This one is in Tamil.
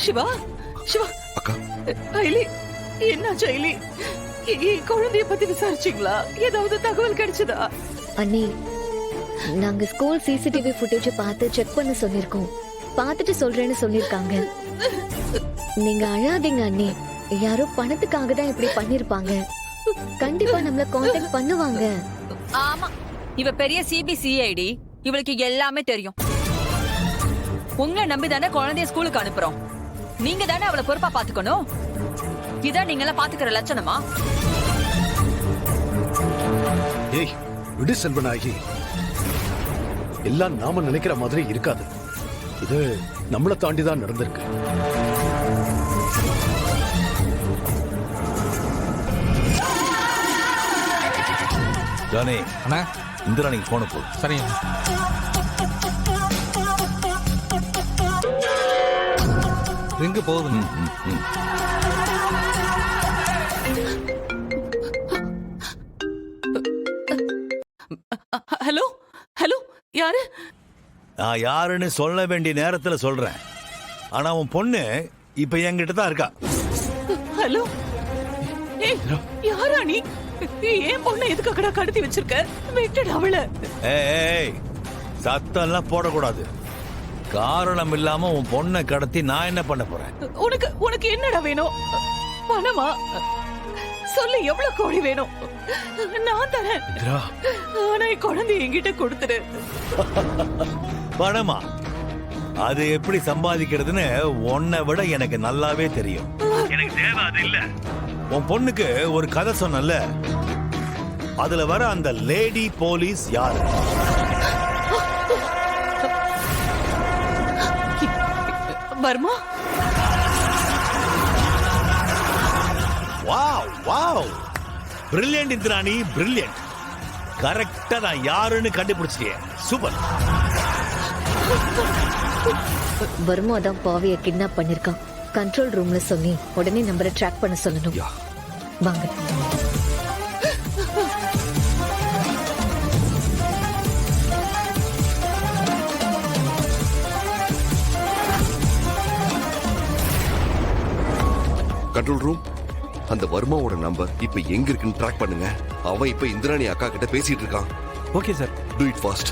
சிவா சிவா அக்கா ஐலி என்னாச்சு ஐலி? குழந்தைய பத்தி விசாரிச்சீங்களா? ஏதாவது தகவல் கிடைச்சதா? அண்ணி, நாங்க ஸ்கூல் சிசிடிவி ஃபுட்டேஜ் பார்த்து செக் பண்ண சொல்லிருக்கோம். பார்த்துட்டு சொல்றேன்னு சொல்லிருக்காங்க. நீங்க அழாதீங்க அண்ணி. யாரோ பணத்துக்காக தான் இப்படி பண்ணிருப்பாங்க. கண்டிப்பா நம்மள கான்டாக்ட் பண்ணுவாங்க. ஆமா, இவ பெரிய சிபிசிஐடி. இவளுக்கு எல்லாமே தெரியும். உங்களை நம்பிதானே குழந்தைய ஸ்கூலுக்கு அனுப்புறோம். நீங்க தானே அவளை பொறுப்பா பாத்துக்கணும். இதான் நீங்க எல்லாம் பாத்துக்கிற லட்சணமா? ஏய் விடு செல்வனாகி, எல்லாம் நாம நினைக்கிற மாதிரி இருக்காது. இது நம்மளை தாண்டிதான் நடந்திருக்கு. ஜானே அண்ணா, இந்திராணிக்கு போன போ. சரிங்க. ரிங்கு போகுதுங்க. ஹலோ ஹலோ, யாரு? நான் யாருன்னு சொல்ல வேண்டிய நேரத்துல சொல்றேன். ஆனா உன் பொண்ணு இப்ப என்கிட்ட தான் இருக்கா. ஹலோ, ஏய் யாரா நீ? ஏன் பொண்ணை எதுக்காகடா கடத்தி வச்சிருக்க? விட்டுடு அவளை. ஏய், சத்தம் எல்லாம் போடக்கூடாது. காரணம் இல்லாம உன் பொண்ணை கடத்தி நான் என்ன பண்ண போறேன்? உனக்கு உனக்கு என்னடா வேணும்? பணமா? சொல்லு, எவ்வளவு கோடி வேணும்? நான் தரேன். ஆனா என் குழந்தை என்கிட்ட கொடுத்துரு. பணமா? அது எப்படி சம்பாதிக்கிறதுன்னு உன்னை விட எனக்கு நல்லாவே தெரியும். எனக்கு தேவை அது இல்ல. உன் பொண்ணுக்கு ஒரு கதை சொன்னல, அதுல வர அந்த லேடி போலீஸ் யாரு? Varma. Wow wow, brilliant Indrani, brilliant. கரெக்டா நான் யாருன்னு கண்டுபிடிச்சிட்டே. சூப்பர். வர்மா தான் பாவிய கிட்னாப் பண்ணிருக்கான். கண்ட்ரோல் ரூம்ல சொல்லி உடனே நம்பரை ட்ராக் பண்ண சொல்லணும். வாங்க. கண்ட்ரோல் ரூம், அந்த வர்மாவோட நம்பர் இப்ப எங்க இருக்குன்னு ட்ராக் பண்ணுங்க. அவன் இப்ப இந்திராணி அக்கா கிட்ட பேசிட்டு இருக்கான். Okay sir. To it fast.